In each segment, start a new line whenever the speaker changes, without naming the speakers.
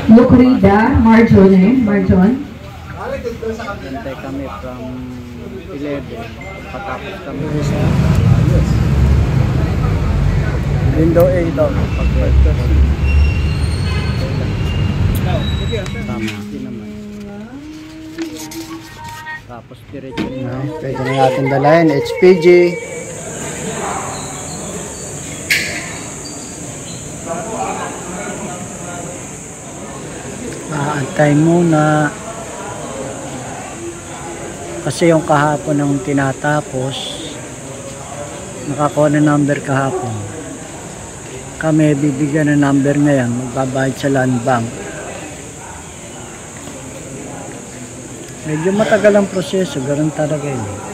Lucrida, Marjon.
Nantay kami from 11. Patapos kami sa window A daw. Tama naman. Tapos diretso na. Pwede na natin dalahin. HPG. Antay muna. Kasi yung kahapon ang tinatapos. Nakakuha ng number kahapon. Kami bibigyan ng number ngayon. Magbabayad sa land bank. Medyo matagal ang proseso. Ganun talaga yun.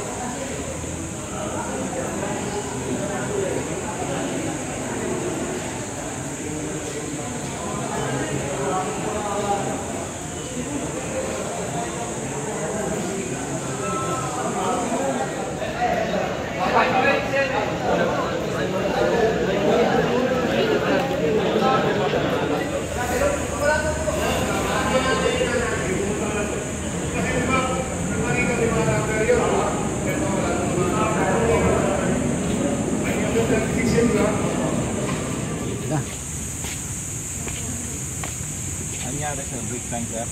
Anyari sa break time, sir.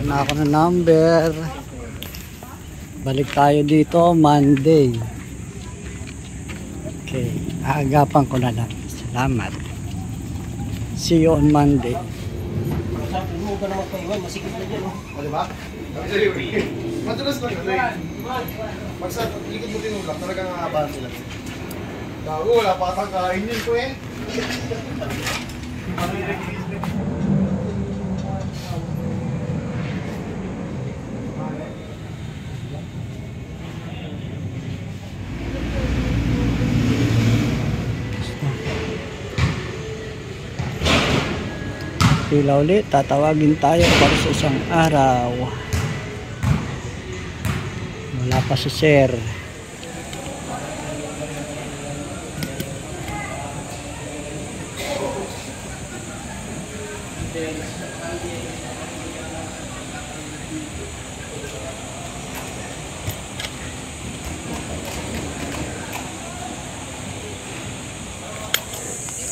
Wala ako ng number. Balik tayo dito Monday. Okay, aagapan ko na lang. Salamat. See you on Monday.
Madalas lang kasi pagsa likod mo tinulak talagang aabahan sila. Gago, wala pa katang kain yun ko eh.
Pila ulit, tatawagin tayo para sa isang araw. Wala pa si sir.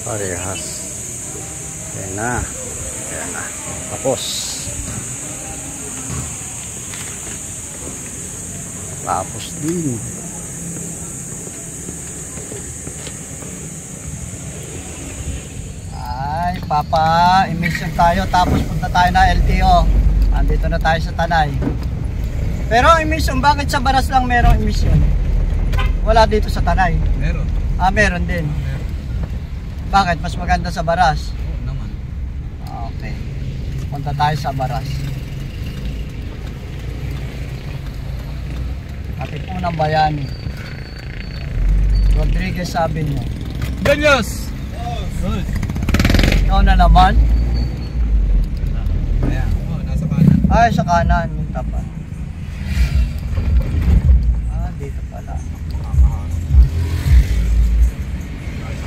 Parehas. Yan na. Yan na. Tapos. Tapos din. Ay, papa, emission tayo tapos punta tayo na LTO. Andito na tayo sa Tanay. Pero emission, bakit sa Baras lang merong emission? Wala dito sa Tanay.
Meron.
Ah, meron din.
Meron.
Bakit? Mas maganda sa Baras?
Oo naman.
Okay. Punta tayo sa Baras. Katipunang Bayani. Rodriguez sabi niyo.
Ganyos! Good.
Ikaw na naman?
Ayan, nasa kanan.
Ay, sa kanan. Yung tapat. Ah, dito pala.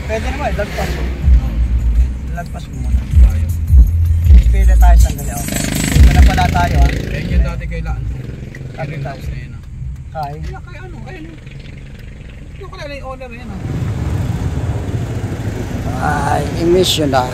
Pwede naman, lagpas. Lagpas mo muna. Pili tayo sandali. Okay. Dito na pala tayo ha.
Ayan yung dati kailan.
Kapit tayo.
Na yun.
Kaya.
Kaya kay ano, ayun. Yung kalala yung owner yan.
Ay, emission na.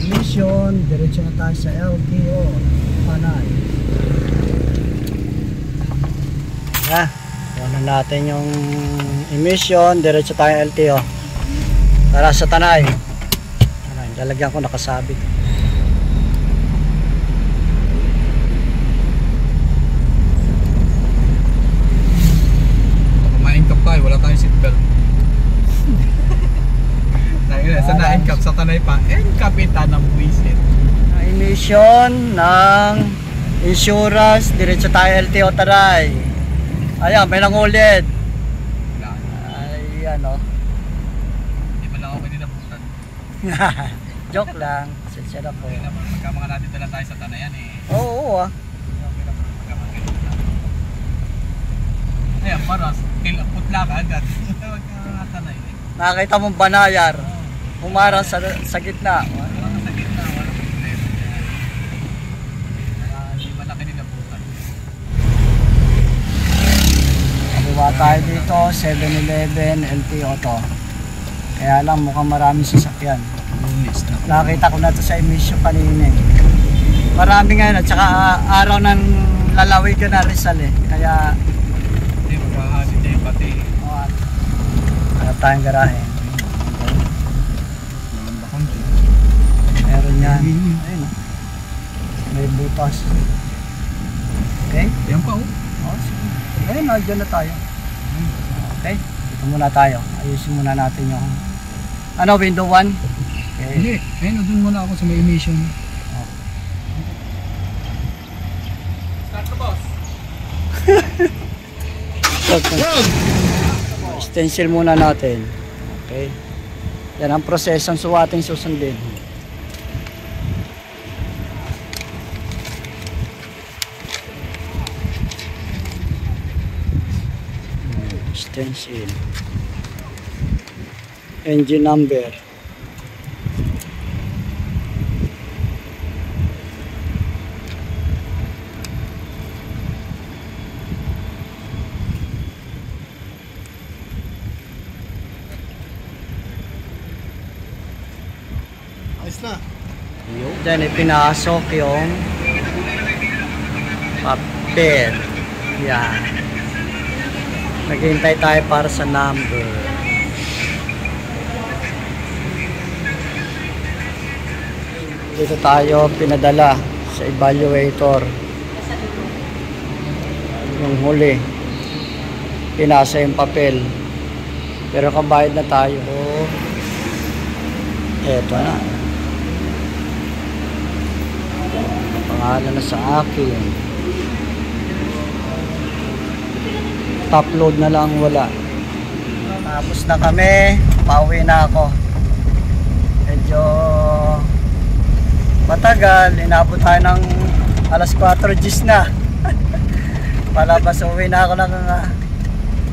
Emission, diretso na tayo sa LTO. Panay. Ha, kuha natin yung emission, diretso tayo LTO. Para sa Tanay. Lalagyan ko nakasabit.
Kumain-kap tayo, wala tayong seatbelt. Sa na-encap sa Tanay pa, kapitan ng buwisit.
Emission ng insurance, diretso tayo LTO Taray. Ayan, may nangulit.
Wala.
Ay, ano.
Hindi man lang ako ninabutan.
Joke lang. Sensya na po.
Kaya naman, pagka mga natin dala tayo sa tanayan eh.
Oo, ah.
Okay naman, pagka mga ganito na. Ayan, paras. Putla ka agad. Pagka tanay eh.
Nakakita mong banayar. Humarang sa gitna.
Walang sa gitna, walang problema dyan. Hindi man lang ninabutan.
Kaliwa tayo dito, 7-Eleven, LTO to. Kaya lang mukhang maraming sasakyan. Nakita ko na to sa emission kanina eh. Marami ngayon at saka araw ng lalawigan na Rizal eh. Kaya
Hindi, maghahalit niya yung pati.
hanap tayong garahe.
Malamba konti.
Meron yan. Ayun oh. May butas. Okay?
Yan pa oh.
Oh, sige. Ayun, dyan na tayo. Okay? Dito muna tayo. Ayusin muna natin yung window 1. Okay.
Hindi, ayun, doon muna ako sa may emission. Start the boss.
Stencil muna natin. Okay. Yan ang prosesong ating susundin. Stencil. Engine number.
Ayos na.
Diyan ipinasok yung papel. Yan. Naghihintay tayo para sa number. Dito tayo pinadala sa evaluator. Yung huli. Pinasa yung papel. Pero kabayad na tayo. Eto na. Pangalan na sa akin. Top load na lang wala. Tapos na kami. Pauwi na ako. Medyo matagal. Inabot tayo ng alas 4 gis na. Palabas uwi na ako ng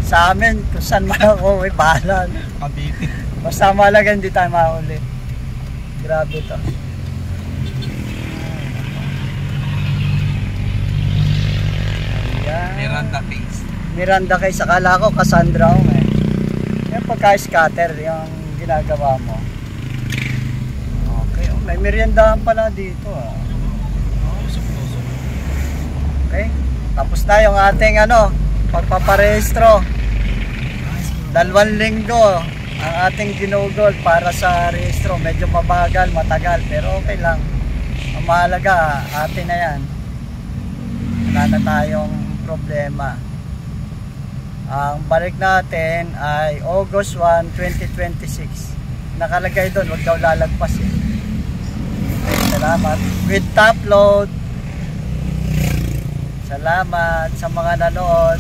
sa amin. Kung saan man ako uwi. Bahala.
Kabiti.
Basta mahalaga hindi tayo mahuli. Grabe to. Ayan.
Miranda Face.
Miranda kay sakala ko Cassandra ko eh. Yung pagka-scatter yung ginagawa mo. Okay, may meriendahan pala dito ah. Okay, tapos na yung ating pagpaparehistro. 2 linggo ang ating ginugol para sa rehistro. Medyo mabagal, matagal, pero okay lang. Ang mahalaga, atin na yan. Wala na tayong problema. Ang balik natin ay August 1, 2026. Nakalagay doon, huwag daw lalagpas eh. Okay, salamat. With top load. Salamat sa mga nanood.